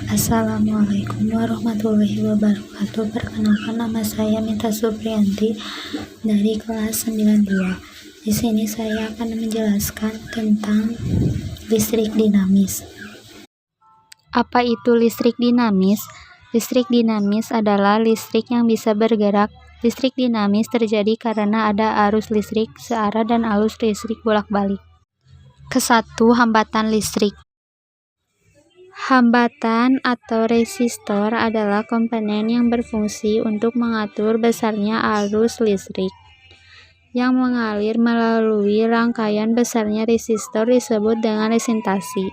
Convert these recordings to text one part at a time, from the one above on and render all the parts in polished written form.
Assalamualaikum warahmatullahi wabarakatuh. Perkenalkan, nama saya Mita Supriyanti dari kelas 92. Di sini saya akan menjelaskan tentang listrik dinamis. Apa itu listrik dinamis? Listrik dinamis adalah listrik yang bisa bergerak. Listrik dinamis terjadi karena ada arus listrik searah dan arus listrik bolak-balik. Kesatu, hambatan listrik. Hambatan atau resistor adalah komponen yang berfungsi untuk mengatur besarnya arus listrik yang mengalir melalui rangkaian. Besarnya resistor disebut dengan resistasi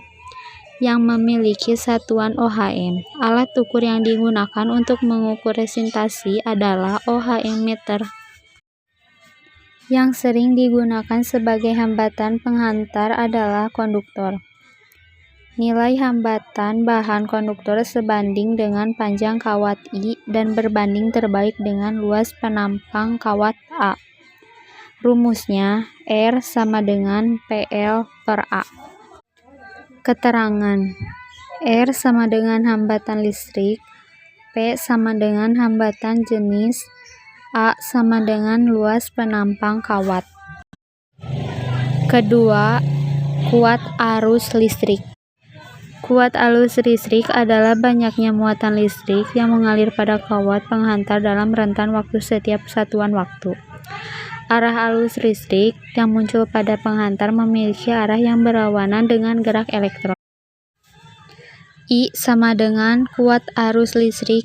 yang memiliki satuan ohm. Alat ukur yang digunakan untuk mengukur resistasi adalah ohm meter, yang sering digunakan sebagai hambatan penghantar adalah konduktor. Nilai hambatan bahan konduktor sebanding dengan panjang kawat I dan berbanding terbalik dengan luas penampang kawat A. Rumusnya, R sama dengan PL per A. Keterangan: R sama dengan hambatan listrik, P sama dengan hambatan jenis, A sama dengan luas penampang kawat. Kedua, kuat arus listrik. Kuat arus listrik adalah banyaknya muatan listrik yang mengalir pada kawat penghantar dalam rentan waktu setiap satuan waktu. Arah arus listrik yang muncul pada penghantar memiliki arah yang berlawanan dengan gerak elektron. I sama dengan kuat arus listrik,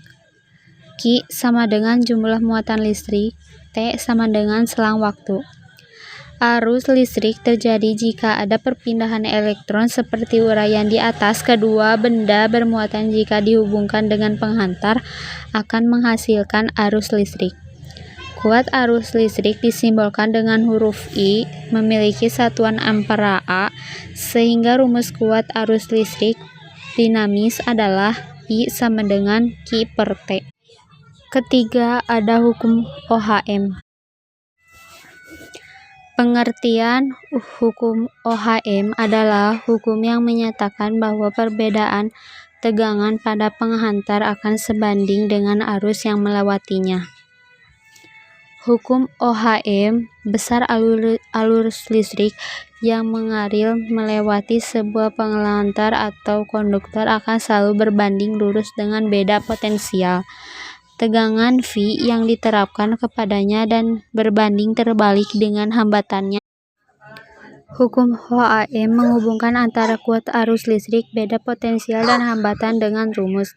Q sama dengan jumlah muatan listrik, T sama dengan selang waktu. Arus listrik terjadi jika ada perpindahan elektron seperti uraian di atas. Kedua benda bermuatan jika dihubungkan dengan penghantar akan menghasilkan arus listrik. Kuat arus listrik disimbolkan dengan huruf I, memiliki satuan ampere A, sehingga rumus kuat arus listrik dinamis adalah I sama dengan Q per T. Ketiga, ada hukum ohm. Pengertian hukum ohm adalah hukum yang menyatakan bahwa perbedaan tegangan pada penghantar akan sebanding dengan arus yang melewatinya. Hukum ohm, besar arus listrik yang mengalir melewati sebuah penghantar atau konduktor akan selalu berbanding lurus dengan beda potensial tegangan V yang diterapkan kepadanya dan berbanding terbalik dengan hambatannya. Hukum ohm menghubungkan antara kuat arus listrik, beda potensial, dan hambatan dengan rumus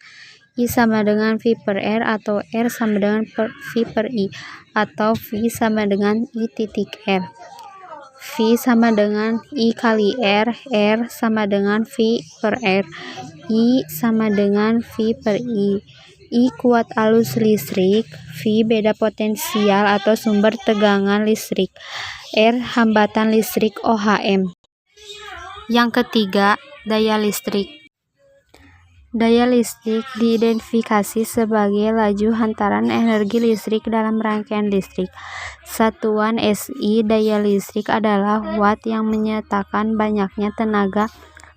I sama dengan V per R atau R sama dengan V per I atau V sama dengan I titik R. V sama dengan I kali R, R sama dengan V per R, I sama dengan V per I. I kuat arus listrik, V beda potensial atau sumber tegangan listrik, R hambatan listrik ohm. Yang ketiga, daya listrik. Daya listrik diidentifikasi sebagai laju hantaran energi listrik dalam rangkaian listrik. Satuan SI daya listrik adalah watt yang menyatakan banyaknya tenaga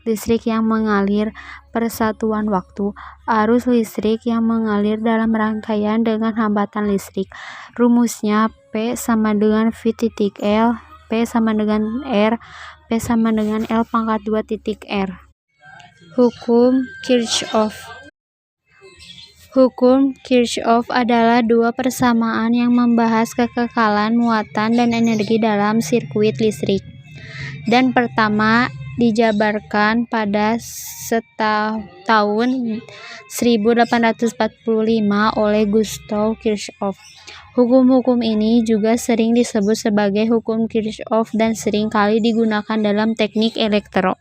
listrik yang mengalir per satuan waktu. Arus listrik yang mengalir dalam rangkaian dengan hambatan listrik. Rumusnya P sama dengan V titik L, P sama dengan R, P sama dengan L pangkat 2 titik R. Hukum Kirchhoff. Hukum Kirchhoff adalah dua persamaan yang membahas kekekalan muatan dan energi dalam sirkuit listrik. Dan pertama dijabarkan pada tahun 1845 oleh Gustav Kirchhoff. Hukum-hukum ini juga sering disebut sebagai hukum Kirchhoff dan sering kali digunakan dalam teknik elektro.